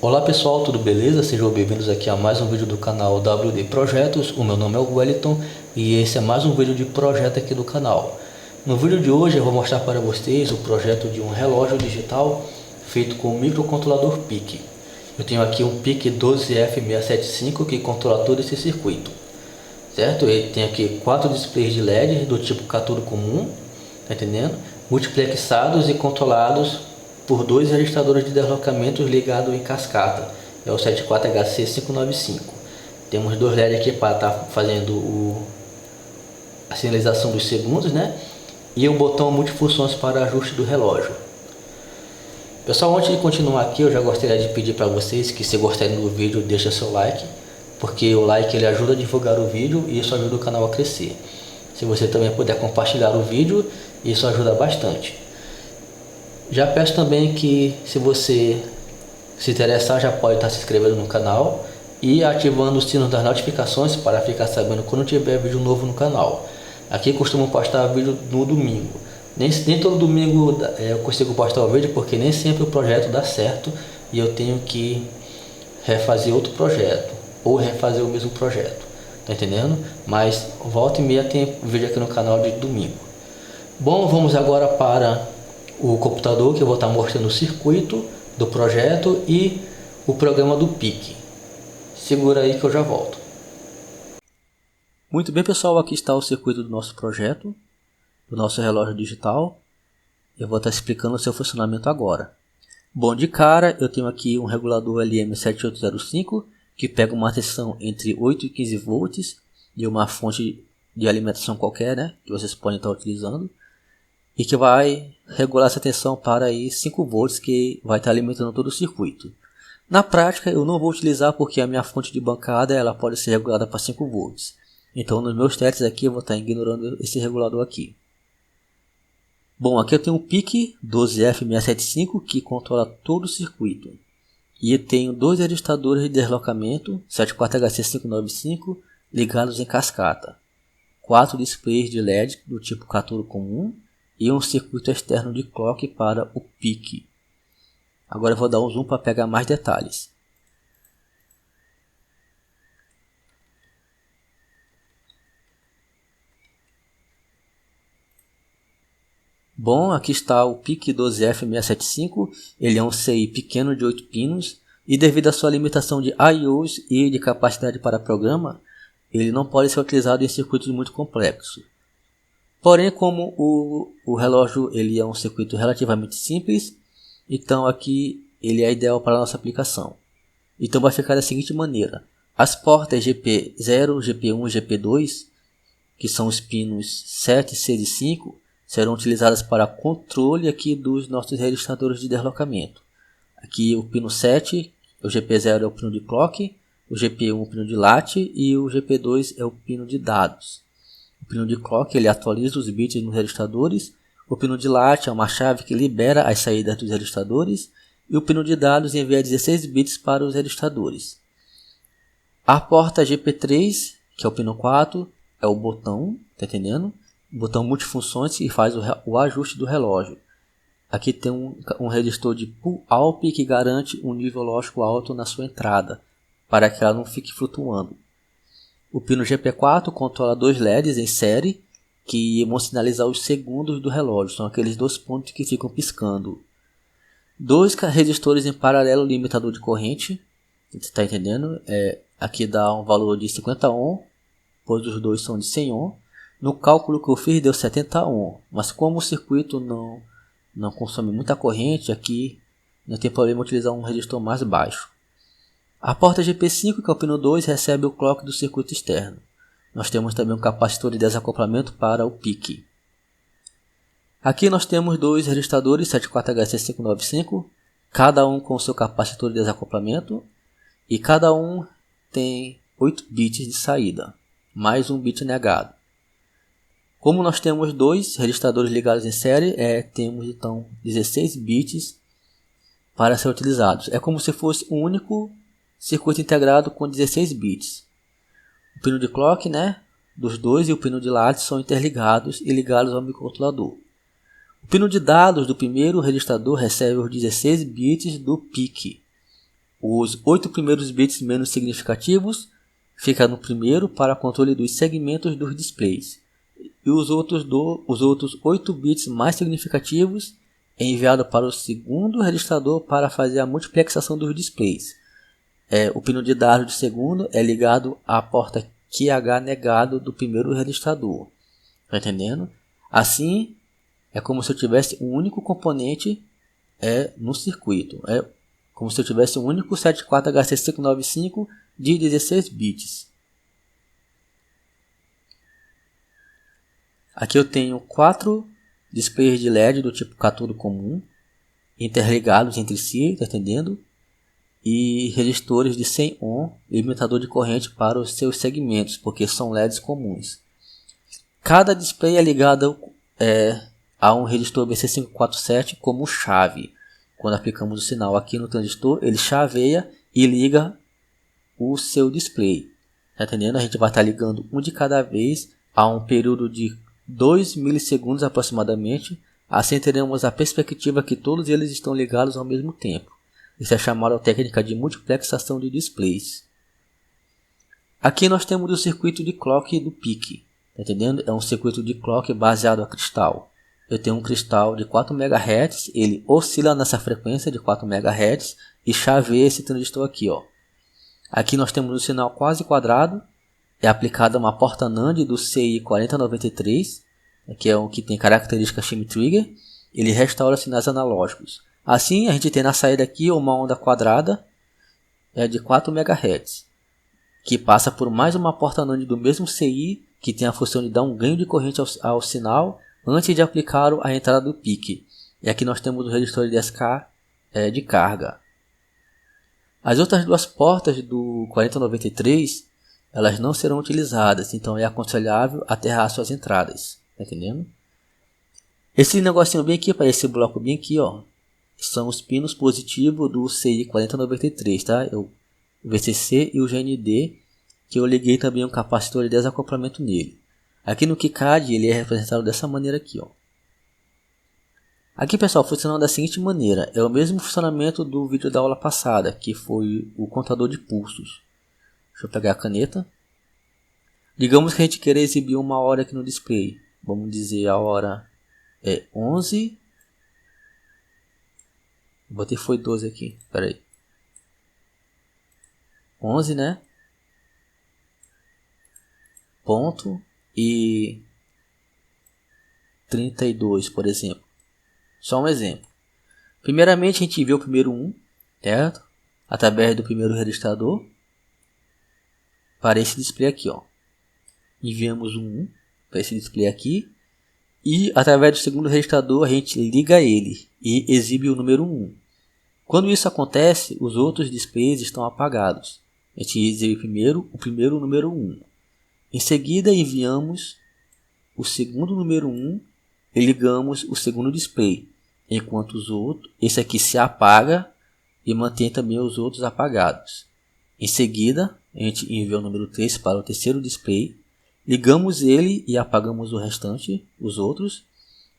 Olá pessoal, tudo beleza? Sejam bem-vindos aqui a mais um vídeo do canal WD Projetos. O meu nome é o Wellington e esse é mais um vídeo de projeto aqui do canal. No vídeo de hoje eu vou mostrar para vocês o projeto de um relógio digital feito com o microcontrolador PIC. Eu tenho aqui um PIC 12F675 que controla todo esse circuito, certo? Ele tem aqui 4 displays de LED do tipo cátodo comum, tá entendendo? Multiplexados e controlados por dois registradores de deslocamento ligados em cascata, é o 74HC595. Temos dois LEDs aqui para estar fazendo a sinalização dos segundos, né? E um botão multifunções para ajuste do relógio. Pessoal, antes de continuar aqui, eu já gostaria de pedir para vocês que, se gostarem do vídeo, deixem seu like, porque o like ele ajuda a divulgar o vídeo e isso ajuda o canal a crescer. Se você também puder compartilhar o vídeo, isso ajuda bastante. Já peço também que, se você se interessar, já pode estar se inscrevendo no canal e ativando o sino das notificações para ficar sabendo quando tiver vídeo novo no canal. Aqui costumo postar vídeo no domingo. Nem todo domingo eu consigo postar o vídeo, porque nem sempre o projeto dá certo e eu tenho que refazer outro projeto ou refazer o mesmo projeto. Tá entendendo? Mas volta e meia tem vídeo aqui no canal de domingo. Bom, vamos agora para o computador, que eu vou estar mostrando o circuito do projeto e o programa do PIC. Segura aí que eu já volto. Muito bem pessoal, aqui está o circuito do nosso projeto, do nosso relógio digital. Eu vou estar explicando o seu funcionamento agora. Bom, de cara eu tenho aqui um regulador LM7805 que pega uma tensão entre 8 e 15 volts de uma fonte de alimentação qualquer, né, que vocês podem estar utilizando, e que vai regular essa tensão para aí 5 volts, que vai estar alimentando todo o circuito. Na prática eu não vou utilizar, porque a minha fonte de bancada ela pode ser regulada para 5 volts. Então nos meus testes aqui eu vou estar ignorando esse regulador aqui. Bom, aqui eu tenho um PIC 12F675 que controla todo o circuito. E eu tenho dois registradores de deslocamento 74HC595 ligados em cascata. 4 displays de LED do tipo cátodo comum e um circuito externo de clock para o PIC. Agora eu vou dar um zoom para pegar mais detalhes. Bom, aqui está o PIC 12F675, ele é um CI pequeno de 8 pinos e, devido à sua limitação de I/Os e de capacidade para programa, ele não pode ser utilizado em circuitos muito complexos. Porém, como o relógio ele é um circuito relativamente simples, então aqui ele é ideal para a nossa aplicação. Então vai ficar da seguinte maneira: as portas GP0, GP1 e GP2, que são os pinos 7, 6 e 5, serão utilizadas para controle aqui dos nossos registradores de deslocamento. Aqui o pino 7, o GP0 é o pino de clock, o GP1 é o pino de latch e o GP2 é o pino de dados. O pino de clock ele atualiza os bits nos registradores, o pino de latch é uma chave que libera as saídas dos registradores e o pino de dados envia 16 bits para os registradores. A porta GP3, que é o pino 4, é o botão, tá entendendo? O botão multifunções que faz o ajuste do relógio. Aqui tem um resistor de pull-up que garante um nível lógico alto na sua entrada, para que ela não fique flutuando. O pino GP4 controla dois LEDs em série que vão sinalizar os segundos do relógio, são aqueles dois pontos que ficam piscando. Dois resistores em paralelo limitador de corrente, você está entendendo? Aqui dá um valor de 50 ohm, pois os dois são de 100 ohm. No cálculo que eu fiz deu 70 ohm, mas como o circuito não consome muita corrente, aqui não tem problema utilizar um resistor mais baixo. A porta GP5, que é o pino 2, recebe o clock do circuito externo. Nós temos também um capacitor de desacoplamento para o PIC. Aqui nós temos dois registradores 74HC595, cada um com seu capacitor de desacoplamento, e cada um tem 8 bits de saída, mais um bit negado. Como nós temos dois registradores ligados em série, temos então 16 bits para ser utilizados. É como se fosse um único circuito integrado com 16 bits. O pino de clock, né, dos dois, e o pino de latch são interligados e ligados ao microcontrolador. O pino de dados do primeiro registrador recebe os 16 bits do PIC. Os 8 primeiros bits menos significativos ficam no primeiro para controle dos segmentos dos displays. E os outros 8 bits mais significativos é enviado para o segundo registrador para fazer a multiplexação dos displays. O pino de dados do segundo é ligado à porta QH negado do primeiro registrador. Tá entendendo? Assim, é como se eu tivesse um único componente no circuito. É como se eu tivesse um único 74HC595 de 16 bits. Aqui eu tenho 4 displays de LED do tipo catodo comum, interligados entre si, tá entendendo? E resistores de 100 ohm, limitador de corrente para os seus segmentos, porque são LEDs comuns. Cada display é ligado a um resistor BC547 como chave. Quando aplicamos o sinal aqui no transistor, ele chaveia e liga o seu display. Tá entendendo? A gente vai estar ligando um de cada vez a um período de 2 milissegundos aproximadamente. Assim teremos a perspectiva que todos eles estão ligados ao mesmo tempo. Isso é chamado a técnica de multiplexação de displays. Aqui nós temos o circuito de clock do PIC. Tá entendendo? É um circuito de clock baseado a cristal. Eu tenho um cristal de 4 MHz, ele oscila nessa frequência de 4 MHz e chaveia esse transistor aqui, ó. Aqui nós temos um sinal quase quadrado, é aplicada uma porta NAND do CI4093, que é o que tem característica shim trigger, ele restaura sinais analógicos. Assim a gente tem na saída aqui uma onda quadrada de 4 MHz, que passa por mais uma porta NAND do mesmo CI, que tem a função de dar um ganho de corrente ao sinal, antes de aplicar a entrada do PIC. E aqui nós temos o resistor de SK de carga. As outras duas portas do 4093 elas não serão utilizadas, então é aconselhável aterrar suas entradas. Tá entendendo? Esse negocinho bem aqui, para esse bloco bem aqui, ó, são os pinos positivos do CI4093, tá? O VCC e o GND, que eu liguei também um capacitor de desacoplamento nele. Aqui no KiCad ele é representado dessa maneira aqui, ó. Aqui, pessoal, funciona da seguinte maneira. É o mesmo funcionamento do vídeo da aula passada, que foi o contador de pulsos. Deixa eu pegar a caneta. Digamos que a gente queira exibir uma hora aqui no display. Vamos dizer a hora é 11. Botei foi 12 aqui, espera aí. 11, né? Ponto e 32, por exemplo. Só um exemplo. Primeiramente a gente envia o primeiro 1, certo? Através do primeiro registrador para esse display aqui, ó. Enviamos um 1 para esse display aqui e através do segundo registrador a gente liga ele e exibe o número 1. Quando isso acontece, os outros displays estão apagados. A gente exibe primeiro o primeiro número 1. Em seguida enviamos o segundo número 1 e ligamos o segundo display, enquanto os outros, esse aqui se apaga e mantém também os outros apagados. Em seguida, a gente envia o número 3 para o terceiro display, ligamos ele e apagamos o restante, os outros,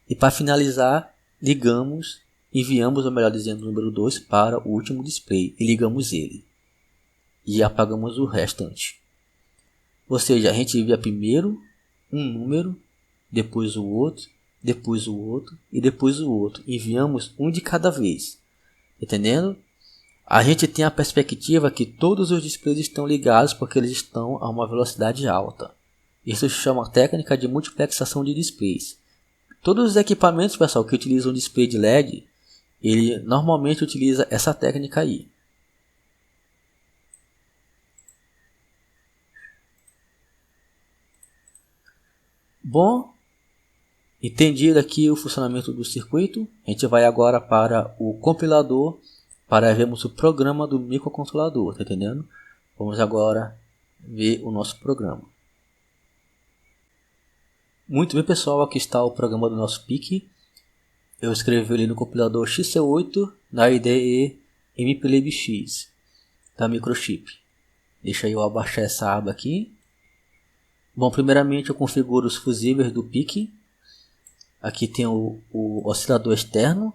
e para finalizar, enviamos, ou melhor dizendo, o número 2 para o último display e ligamos ele e apagamos o restante. Ou seja, a gente envia primeiro um número, depois o outro e depois o outro. Enviamos um de cada vez. Entendendo? A gente tem a perspectiva que todos os displays estão ligados porque eles estão a uma velocidade alta. Isso se chama técnica de multiplexação de displays. Todos os equipamentos, pessoal, que utilizam display de LED, ele normalmente utiliza essa técnica aí. Bom, entendido aqui o funcionamento do circuito, a gente vai agora para o compilador para vermos o programa do microcontrolador, tá entendendo? Vamos agora ver o nosso programa. Muito bem, pessoal, aqui está o programa do nosso PIC. Eu escrevi ele no compilador XC8 na IDE MPLibX da Microchip. Deixa eu abaixar essa aba aqui. Bom, primeiramente eu configuro os fusíveis do PIC. Aqui tem o oscilador externo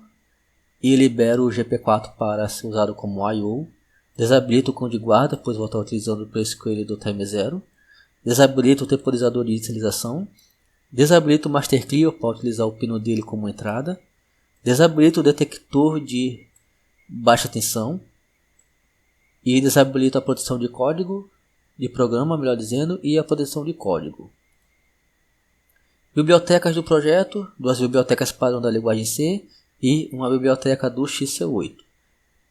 e libero o GP4 para ser usado como I/O. Desabilito o cão de guarda, pois vou estar utilizando o prescale do Time Zero. Desabilito o temporizador de inicialização. Desabilito o Master Clear para utilizar o pino dele como entrada. Desabilito o detector de baixa tensão. E desabilito a proteção de código, de programa, melhor dizendo, e a proteção de código. Bibliotecas do projeto, 2 bibliotecas padrão da linguagem C e uma biblioteca do XC8.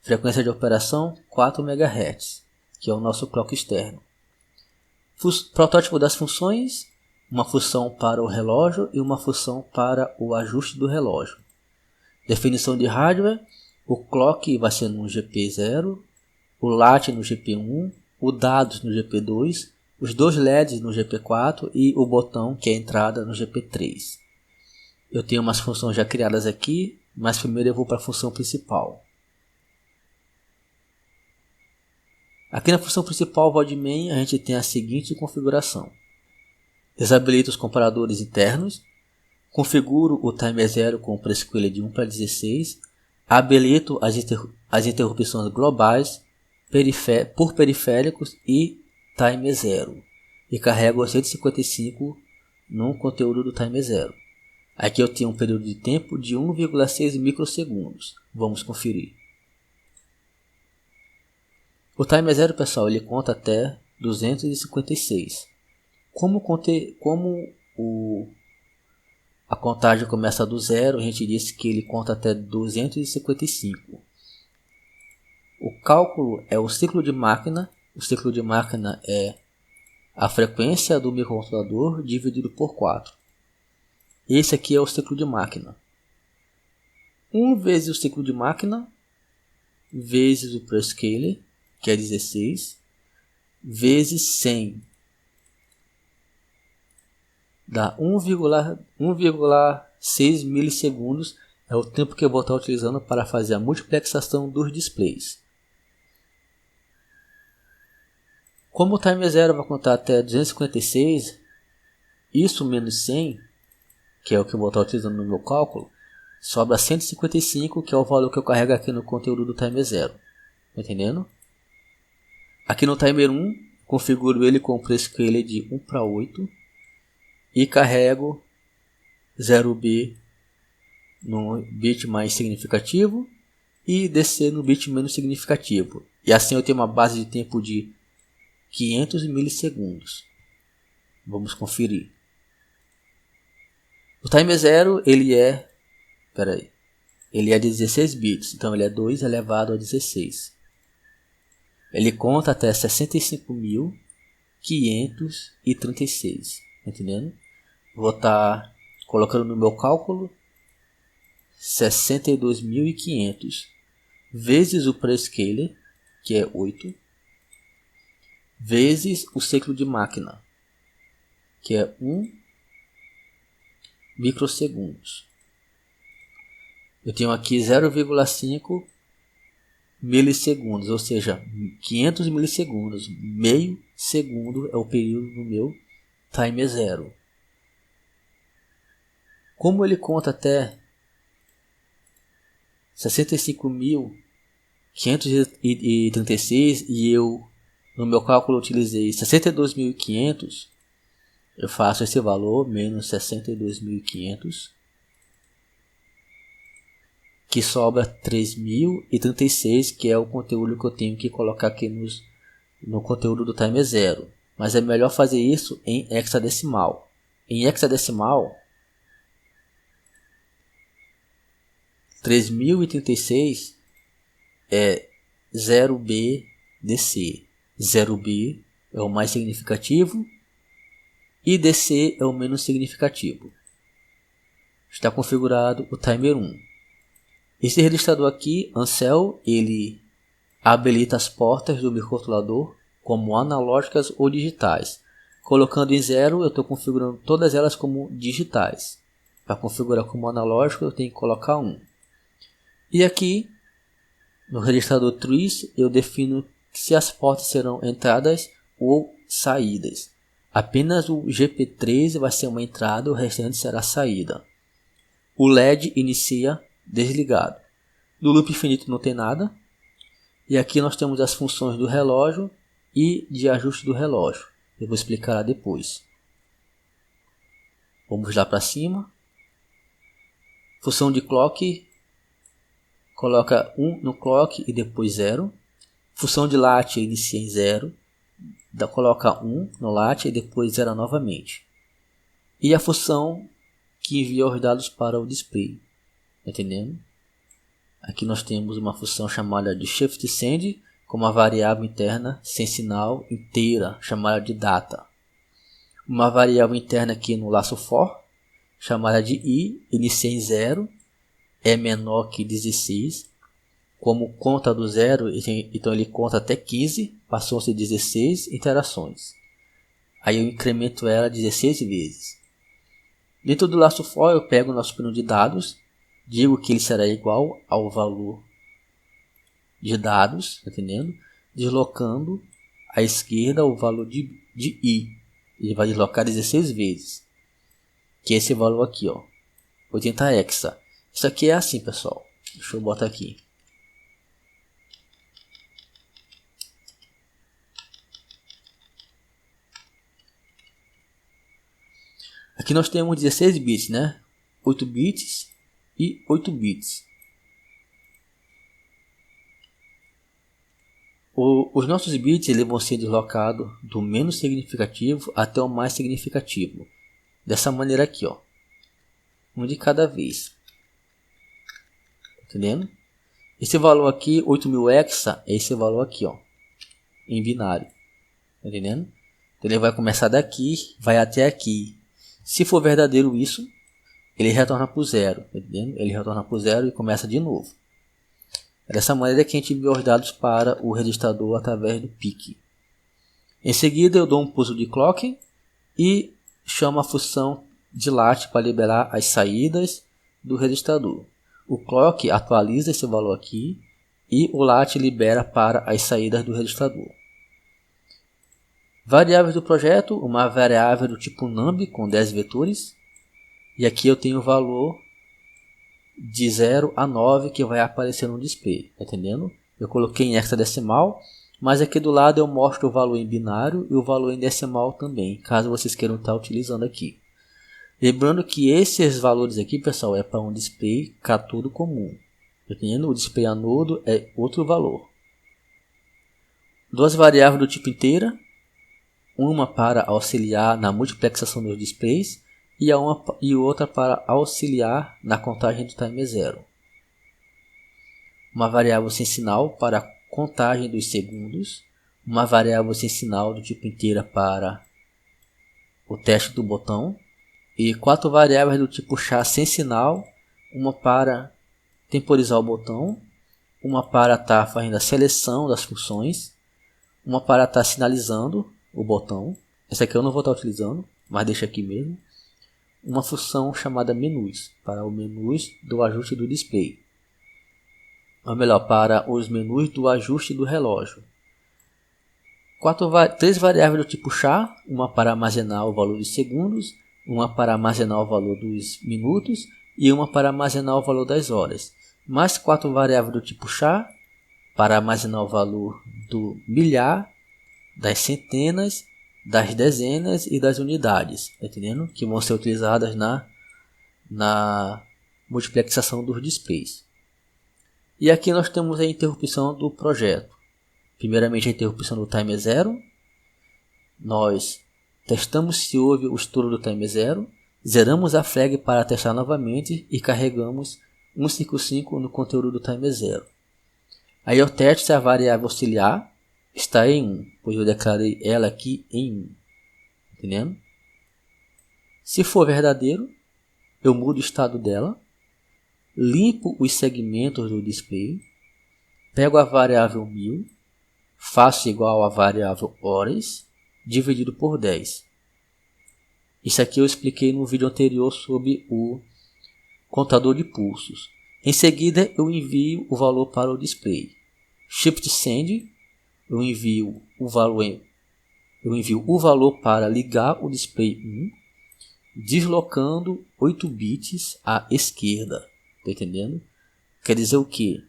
Frequência de operação 4 MHz, que é o nosso clock externo. Protótipo das funções, uma função para o relógio e uma função para o ajuste do relógio. Definição de hardware, o clock vai ser no GP0, o lat no GP1, o dados no GP2, os 2 LEDs no GP4 e o botão que é a entrada no GP3. Eu tenho umas funções já criadas aqui, mas primeiro eu vou para a função principal. Aqui na função principal VoidMain a gente tem a seguinte configuração. Desabilito os comparadores internos, configuro o Time Zero com prescale de 1 para 16, habilito as interrupções globais por periféricos e Time Zero e carrego a 155 no conteúdo do Time Zero. Aqui eu tenho um período de tempo de 1,6 microsegundos. Vamos conferir. O Time Zero, pessoal, ele conta até 256. Como a contagem começa do zero, a gente disse que ele conta até 255. O cálculo é o ciclo de máquina. O ciclo de máquina é a frequência do microcontrolador dividido por 4. Esse aqui é o ciclo de máquina. 1 vezes o ciclo de máquina, vezes o prescaler, que é 16, vezes 100. Dá 1,6 milissegundos. É o tempo que eu vou estar utilizando para fazer a multiplexação dos displays. Como o Time Zero vai contar até 256, isso menos 100, que é o que eu vou estar utilizando no meu cálculo, sobra 155, que é o valor que eu carrego aqui no conteúdo do Time Zero. Tá entendendo? Aqui no Timer 1, configuro ele com o prescale de 1 para 8 e carrego 0B no bit mais significativo e DC no bit menos significativo. E assim eu tenho uma base de tempo de 500 milissegundos. Vamos conferir. O Time Zero ele é 16 bits, então ele é 2 elevado a 16. Ele conta até 65.536, entendendo? Vou estar colocando no meu cálculo 62.500 vezes o prescaler, que é 8, vezes o ciclo de máquina, que é 1 microsegundos. Eu tenho aqui 0,5 milissegundos, ou seja, 500 milissegundos. Meio segundo é o período do meu Time Zero. Como ele conta até 65.536 e eu no meu cálculo utilizei 62.500, eu faço esse valor menos 62.500, que sobra 3.036, que é o conteúdo que eu tenho que colocar aqui no conteúdo do Time Zero. Mas é melhor fazer isso em hexadecimal. Em hexadecimal, 3.036 é 0B-DC. 0B é o mais significativo e DC é o menos significativo. Está configurado o Timer 1. Esse registrador aqui, Ancel, ele habilita as portas do microcontrolador como analógicas ou digitais. Colocando em 0, eu estou configurando todas elas como digitais. Para configurar como analógico, eu tenho que colocar 1. E aqui, no registrador Trace, eu defino se as portas serão entradas ou saídas. Apenas o GP3 vai ser uma entrada, o restante será saída. O LED inicia desligado. No loop infinito não tem nada. E aqui nós temos as funções do relógio e de ajuste do relógio. Eu vou explicar lá depois. Vamos lá para cima. Função de clock, coloca 1 no clock e depois 0. Função de lat inicia em 0. Coloca 1 no lat e depois 0 novamente. E a função que envia os dados para o display. Entendendo? Aqui nós temos uma função chamada de shift send com uma variável interna sem sinal inteira chamada de data. Uma variável interna aqui no laço for chamada de i, inicia em 0, é menor que 16. Como conta do 0, então ele conta até 15, passou a ser 16 interações. Aí eu incremento ela 16 vezes. Dentro do laço for eu pego o nosso pino de dados, digo que ele será igual ao valor de dados, tá entendendo? Deslocando à esquerda o valor de i. Ele vai deslocar 16 vezes. Que é esse valor aqui, ó, 80 hexa. Isso aqui é assim, pessoal. Deixa eu botar aqui. Aqui nós temos 16 bits, né? 8 bits e 8 bits. Os nossos bits eles vão ser deslocados do menos significativo até o mais significativo. Dessa maneira aqui, ó. Um de cada vez. Entendendo? Esse valor aqui, 8000 hexa, é esse valor aqui, ó. Em binário. Entendendo? Então ele vai começar daqui, vai até aqui. Se for verdadeiro isso, ele retorna para o 0. Entendendo? Ele retorna para o 0 e começa de novo. É dessa maneira que a gente envia os dados para o registrador através do PIC. Em seguida eu dou um pulso de clock e chamo a função de lat para liberar as saídas do registrador. O clock atualiza esse valor aqui e o lat libera para as saídas do registrador. Variáveis do projeto, uma variável do tipo num com 10 vetores. E aqui eu tenho o valor de 0 a 9 que vai aparecer no display, tá entendendo? Eu coloquei em hexadecimal, mas aqui do lado eu mostro o valor em binário e o valor em decimal também, caso vocês queiram estar utilizando aqui. Lembrando que esses valores aqui, pessoal, é para um display catudo comum, tá entendendo? O display anodo é outro valor. Duas variáveis do tipo inteira, uma para auxiliar na multiplexação dos displays e outra para auxiliar na contagem do timer 0. Uma variável sem sinal para a contagem dos segundos, uma variável sem sinal do tipo inteira para o teste do botão e 4 variáveis do tipo char sem sinal, uma para temporizar o botão, uma para estar fazendo a seleção das funções, uma para estar sinalizando o botão. Essa aqui eu não vou estar utilizando, mas deixa aqui mesmo. Uma função chamada menus, para o menus do ajuste do display. Ou melhor, para os menus do ajuste do relógio. 3 variáveis do tipo char, uma para armazenar o valor dos segundos, uma para armazenar o valor dos minutos e uma para armazenar o valor das horas. Mais 4 variáveis do tipo char, para armazenar o valor do milhar, das centenas, das dezenas e das unidades, tá entendendo? Que vão ser utilizadas na multiplexação dos displays. E aqui nós temos a interrupção do projeto. Primeiramente a interrupção do timer 0. Nós testamos se houve o estouro do timer 0. Zeramos a flag para testar novamente e carregamos 155 no conteúdo do timer 0. Aí eu testo se a variável auxiliar está em 1, pois eu declarei ela aqui em 1. Entendendo? Se for verdadeiro, eu mudo o estado dela, limpo os segmentos do display, pego a variável 1000, faço igual à variável horas, dividido por 10. Isso aqui eu expliquei no vídeo anterior sobre o contador de pulsos. Em seguida, eu envio o valor para o display. Shift Send, eu envio o valor para ligar o display 1, deslocando 8 bits à esquerda. Tá entendendo? Quer dizer o que?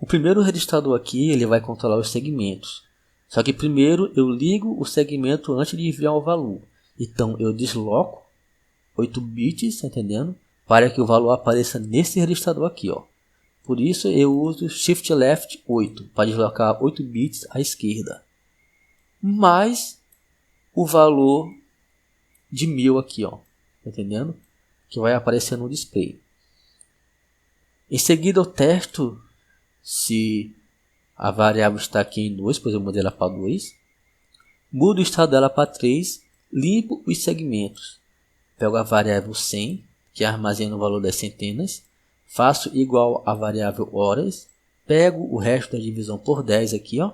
O primeiro registrador aqui ele vai controlar os segmentos. Só que primeiro eu ligo o segmento antes de enviar o valor. Então eu desloco 8 bits, tá entendendo? Para que o valor apareça nesse registrador aqui, ó. Por isso eu uso Shift Left 8 para deslocar 8 bits à esquerda. Mais o valor de 1000 aqui, ó. Tá entendendo? Que vai aparecer no display. Em seguida eu testo se a variável está aqui em 2, pois eu mudei ela para 2. Mudo o estado dela para 3. Limpo os segmentos. Pego a variável 100, que armazena o valor das centenas. Faço igual a variável horas. Pego o resto da divisão por 10 aqui, ó.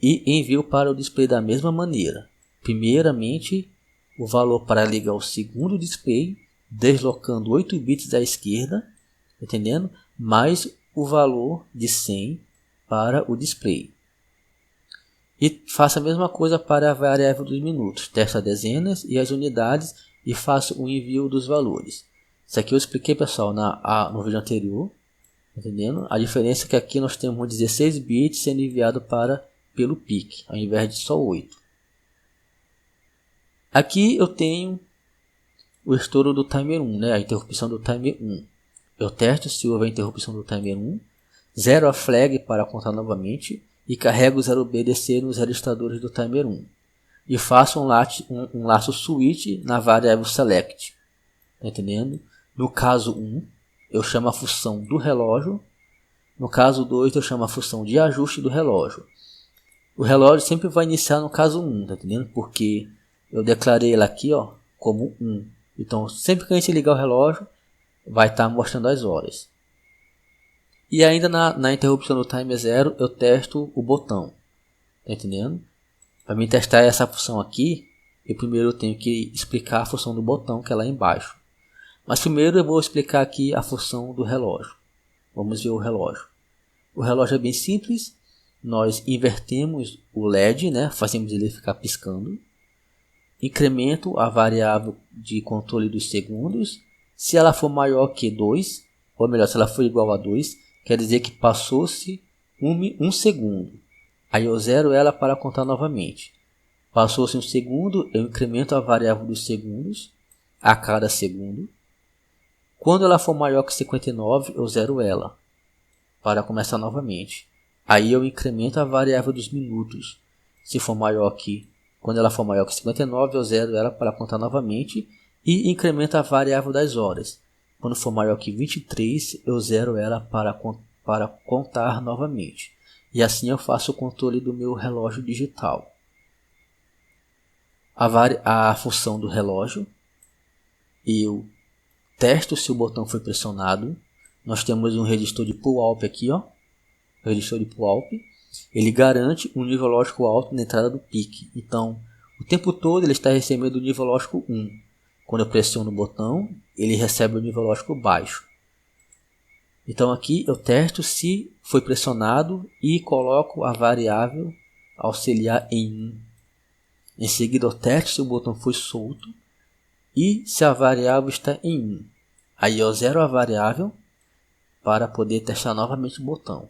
E envio para o display da mesma maneira. Primeiramente, o valor para ligar o segundo display, deslocando 8 bits à esquerda, entendendo? Mais o valor de 100 para o display. E faço a mesma coisa para a variável dos minutos. Testo as dezenas e as unidades e faço o envio dos valores. Isso aqui eu expliquei, pessoal, no vídeo anterior. Entendendo? A diferença é que aqui nós temos 16 bits sendo enviado pelo PIC, ao invés de só 8. Aqui eu tenho o estouro do timer 1, né? A interrupção do timer 1. Eu testo se houve a interrupção do timer 1, zero a flag para contar novamente e carrego o 0BDC nos registradores do timer 1. E faço um laço switch na variável select. Tá entendendo? No caso 1, eu chamo a função do relógio. No caso 2, eu chamo a função de ajuste do relógio. O relógio sempre vai iniciar no caso 1, tá entendendo? Porque eu declarei ela aqui, ó, como 1. Então, sempre que a gente ligar o relógio, vai estar mostrando as horas. E ainda na interrupção do timer 0, eu testo o botão. Tá entendendo? Para mim testar essa função aqui, eu primeiro tenho que explicar a função do botão, que é lá embaixo. Mas primeiro eu vou explicar aqui a função do relógio. Vamos ver o relógio. O relógio é bem simples. Nós invertemos o LED, né? Fazemos ele ficar piscando. Incremento a variável de controle dos segundos. Se ela for maior que 2, ou melhor, se ela for igual a 2, quer dizer que passou-se um segundo. Aí eu zero ela para contar novamente. Passou-se um segundo, eu incremento a variável dos segundos a cada segundo. Quando ela for maior que 59, eu zero ela para começar novamente. Aí eu incremento a variável dos minutos. Se for maior que, quando ela for maior que 59, eu zero ela para contar novamente. E incremento a variável das horas. Quando for maior que 23, eu zero ela para contar novamente. E assim eu faço o controle do meu relógio digital. A função do relógio. Eu testo se o botão foi pressionado. Nós temos um resistor de pull-up aqui, ó. O resistor de pull-up. Ele garante um nível lógico alto na entrada do PIC. Então, o tempo todo ele está recebendo o nível lógico 1. Quando eu pressiono o botão, ele recebe o nível lógico baixo. Então aqui eu testo se foi pressionado e coloco a variável auxiliar em 1. Em seguida eu testo se o botão foi solto e se a variável está em 1. Aí eu zero a variável para poder testar novamente o botão.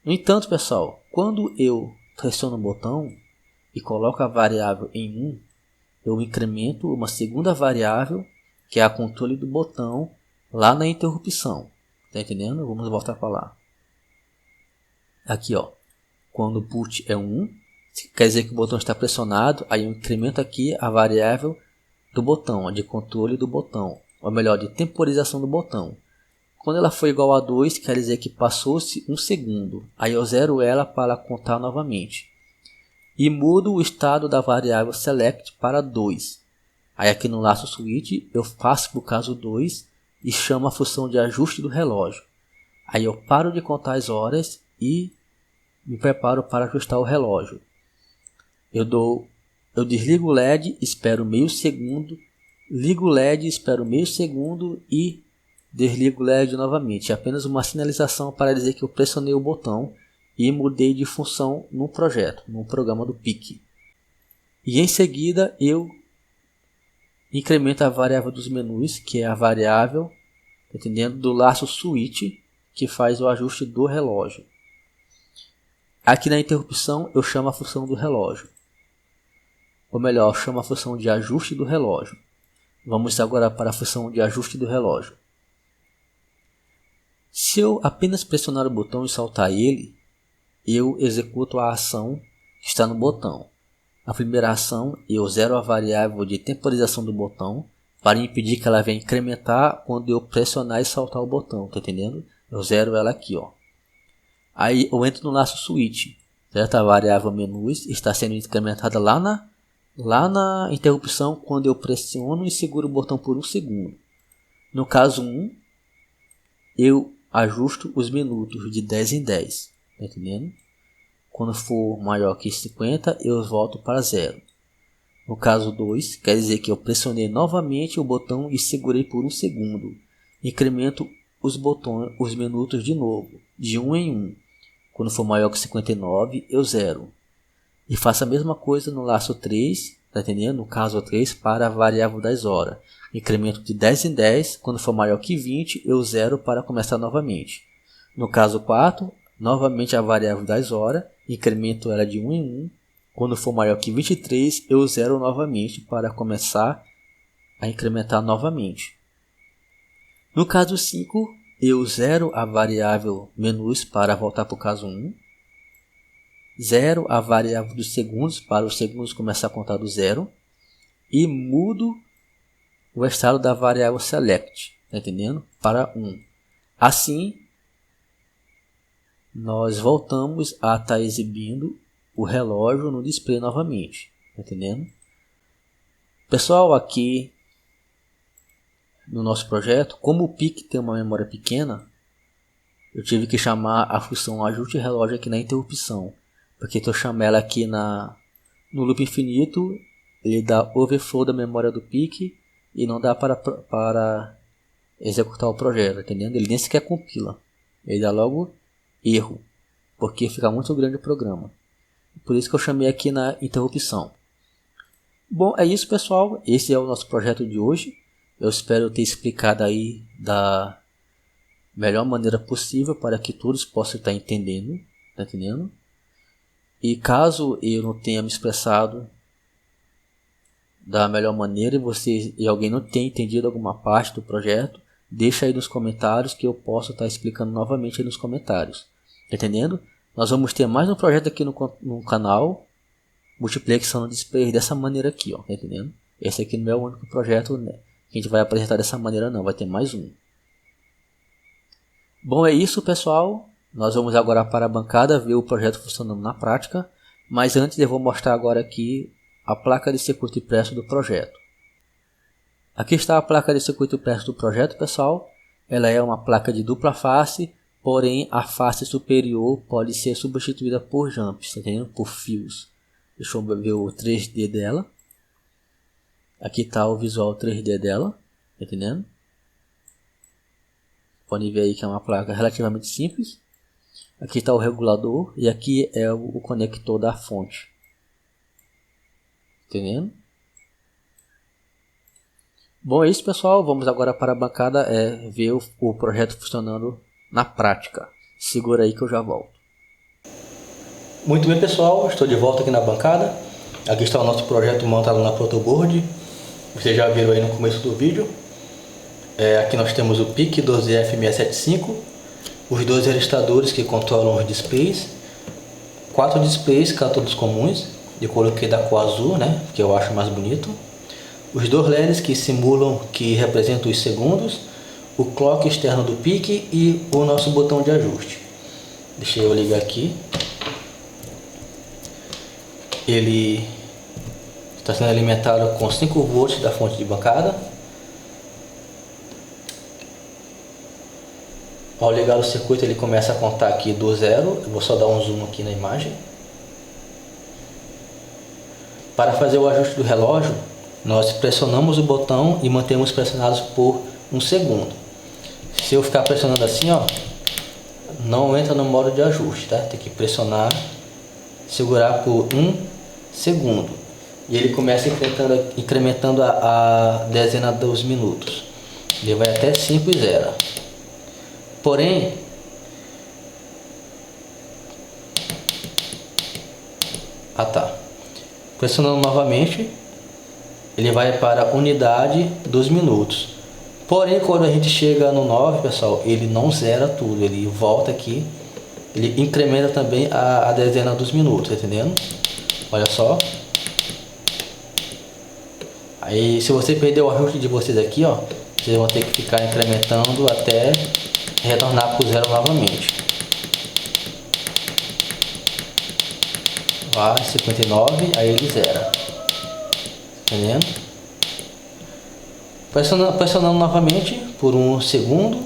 No entanto, pessoal, quando eu pressiono o botão e coloco a variável em 1, eu incremento uma segunda variável, que é a controle do botão, lá na interrupção. Tá entendendo? Vamos voltar para lá. Aqui, ó. Quando o put é 1, quer dizer que o botão está pressionado, aí eu incremento aqui a variável do botão, de controle do botão, ou melhor, de temporização do botão. Quando ela for igual a 2, quer dizer que passou-se um segundo, aí eu zero ela para contar novamente. E mudo o estado da variável select para 2. Aí aqui no laço switch eu passo para o caso 2 e chamo a função de ajuste do relógio. Aí eu paro de contar as horas e me preparo para ajustar o relógio. Eu desligo o LED, espero meio segundo, ligo o LED, espero meio segundo e desligo o LED novamente. É apenas uma sinalização para dizer que eu pressionei o botão e mudei de função no projeto, no programa do PIC. E em seguida eu incremento a variável dos menus, que é a variável, entendendo, do laço switch, que faz o ajuste do relógio. Aqui na interrupção eu chamo a função do relógio. Ou melhor, eu chamo a função de ajuste do relógio. Vamos agora para a função de ajuste do relógio. Se eu apenas pressionar o botão e soltar ele, eu executo a ação que está no botão. A primeira ação, eu zero a variável de temporização do botão para impedir que ela venha incrementar quando eu pressionar e soltar o botão, tá entendendo? Eu zero ela aqui, ó. Aí eu entro no laço switch, certo? A variável menus está sendo incrementada lá na interrupção quando eu pressiono e seguro o botão por 1 segundo. No caso 1, eu ajusto os minutos de 10 em 10, tá entendendo? Quando for maior que 50, eu volto para 0. No caso 2, quer dizer que eu pressionei novamente o botão e segurei por 1 segundo. Incremento os minutos de novo, de 1 em 1. Quando for maior que 59, eu zero. E faço a mesma coisa no laço 3, tá entendendo? No caso 3, para a variável das horas. Incremento de 10 em 10, quando for maior que 20, eu zero para começar novamente. No caso 4, novamente a variável das horas, incremento ela de 1 em 1. Quando for maior que 23, eu zero novamente para começar a incrementar novamente. No caso 5, eu zero a variável menus para voltar para o caso 1. Zero a variável dos segundos para os segundos começar a contar do zero. E mudo o estado da variável select, tá entendendo? Para 1. Assim, nós voltamos a estar exibindo o relógio no display novamente, tá entendendo? Pessoal, aqui no nosso projeto, como o PIC tem uma memória pequena, eu tive que chamar a função ajuste relógio aqui na interrupção, porque se eu chamar ela aqui no loop infinito, ele dá overflow da memória do PIC e não dá para executar o projeto, entendendo? Ele nem sequer compila, ele dá logo erro, porque fica muito grande o programa. Por isso que eu chamei aqui na interrupção. Bom, é isso, pessoal. Esse é o nosso projeto de hoje. Eu espero ter explicado aí da melhor maneira possível para que todos possam estar entendendo, tá entendendo? E caso eu não tenha me expressado da melhor maneira e alguém não tenha entendido alguma parte do projeto, deixa aí nos comentários que eu posso estar explicando novamente aí nos comentários. Tá entendendo? Nós vamos ter mais um projeto aqui no canal, multiplexando displays dessa maneira aqui, ó, tá entendendo? Esse aqui não é o único projeto, né, que a gente vai apresentar dessa maneira não, vai ter mais um. Bom, é isso, pessoal. Nós vamos agora para a bancada ver o projeto funcionando na prática, mas antes eu vou mostrar agora aqui a placa de circuito impresso do projeto. Aqui está a placa de circuito impresso do projeto, pessoal. Ela é uma placa de dupla face, porém a face superior pode ser substituída por jumps, tá entendendo? Por fios. Deixa eu ver o 3D dela. Aqui está o visual 3D dela, tá entendendo? Pode ver aí que é uma placa relativamente simples. Aqui está o regulador e aqui é o conector da fonte. Entendendo? Bom, é isso, pessoal. Vamos agora para a bancada ver o projeto funcionando na prática. Segura aí que eu já volto. Muito bem, pessoal. Estou de volta aqui na bancada. Aqui está o nosso projeto montado na protoboard. Vocês já viram aí no começo do vídeo. Aqui nós temos o PIC 12F675. Os dois registradores que controlam os displays. 4 displays cátodos comuns. Eu coloquei da cor azul, né, que eu acho mais bonito. Os dois LEDs que representam os segundos. O clock externo do PIC e o nosso botão de ajuste. Deixa eu ligar aqui. Ele está sendo alimentado com 5 volts da fonte de bancada. Ao ligar o circuito ele começa a contar aqui do zero. Eu vou só dar um zoom aqui na imagem. Para fazer o ajuste do relógio, nós pressionamos o botão e mantemos pressionados por 1 segundo. Se eu ficar pressionando assim, ó, não entra no modo de ajuste, tá? Tem que pressionar, segurar por 1 segundo. E ele começa incrementando a dezena dos minutos. Ele vai até 5 e 0. Porém, Ah tá. Pressionando novamente, ele vai para a unidade dos minutos. Porém, quando a gente chega no 9, pessoal, ele não zera tudo, ele volta aqui, ele incrementa também a dezena dos minutos, tá entendendo? Olha só. Aí, se você perder o ajuste de vocês aqui, ó, vocês vão ter que ficar incrementando até retornar para o zero novamente. Vai, 59, aí ele zera. Entendendo? Pressionando novamente por um segundo,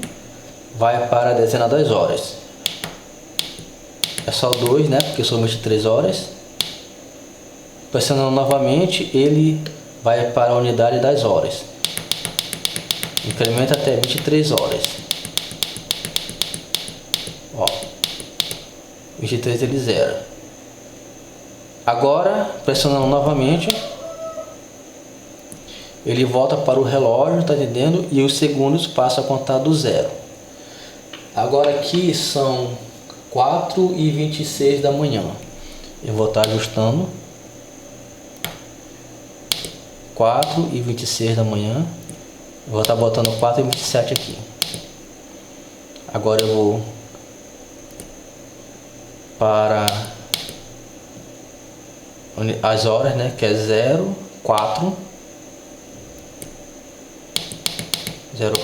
vai para a dezena das horas. É só 2, né? Porque somente 3 horas. Pressionando novamente, ele vai para a unidade das horas. Incrementa até 23 horas. Ó, 23 ele zera. Agora, pressionando novamente, ele volta para o relógio, tá entendendo? E os segundos passam a contar do zero. Agora aqui são 4h26 da manhã. Eu vou estar ajustando. 4h26 da manhã. Eu vou estar botando 4h27 aqui. Agora eu vou para as horas, né? Que é 0, 4,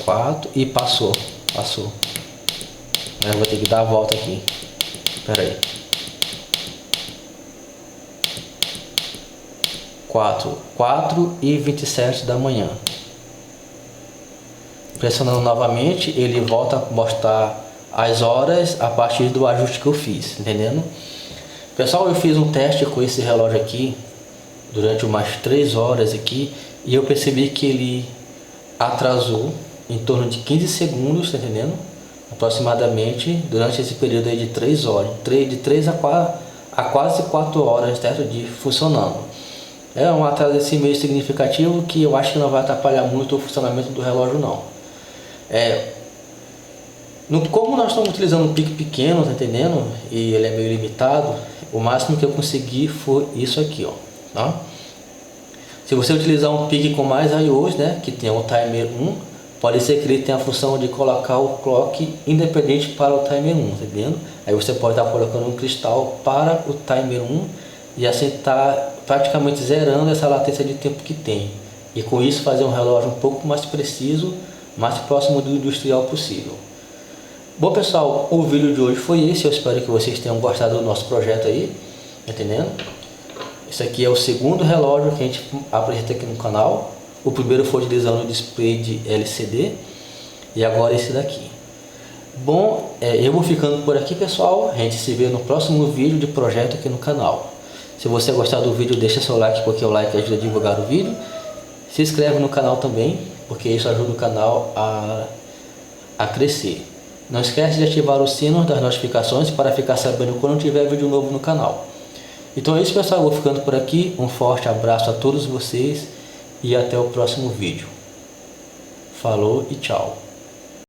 04 e passou. Aí eu vou ter que dar a volta aqui. Espera aí. 4h27 da manhã. Pressionando novamente, ele volta a mostrar as horas a partir do ajuste que eu fiz, entendendo? Pessoal, eu fiz um teste com esse relógio aqui durante umas 3 horas aqui e eu percebi que ele atrasou em torno de 15 segundos, tá entendendo? Aproximadamente durante esse período aí de 3 horas, de 3 a quase 4 horas, certo? De funcionando. É um atraso assim meio significativo que eu acho que não vai atrapalhar muito o funcionamento do relógio não. Como nós estamos utilizando um pique pequeno, tá entendendo? E ele é meio limitado, o máximo que eu consegui foi isso aqui, ó, tá? Se você utilizar um pique com mais IOs, né, que tem o timer 1, pode ser que ele tenha a função de colocar o clock independente para o timer 1, tá entendendo? Aí você pode estar colocando um cristal para o timer 1 e assim tá praticamente zerando essa latência de tempo que tem. E com isso fazer um relógio um pouco mais preciso, mais próximo do industrial possível. Bom pessoal, o vídeo de hoje foi esse, eu espero que vocês tenham gostado do nosso projeto aí, entendendo? Esse aqui é o segundo relógio que a gente apresenta aqui no canal. O primeiro foi utilizando o display de LCD e agora esse daqui. Bom, eu vou ficando por aqui pessoal, a gente se vê no próximo vídeo de projeto aqui no canal. Se você gostar do vídeo, deixa seu like, porque o like ajuda a divulgar o vídeo. Se inscreve no canal também, porque isso ajuda o canal a crescer. Não esquece de ativar o sino das notificações para ficar sabendo quando tiver vídeo novo no canal. Então é isso pessoal, eu vou ficando por aqui. Um forte abraço a todos vocês e até o próximo vídeo. Falou e tchau.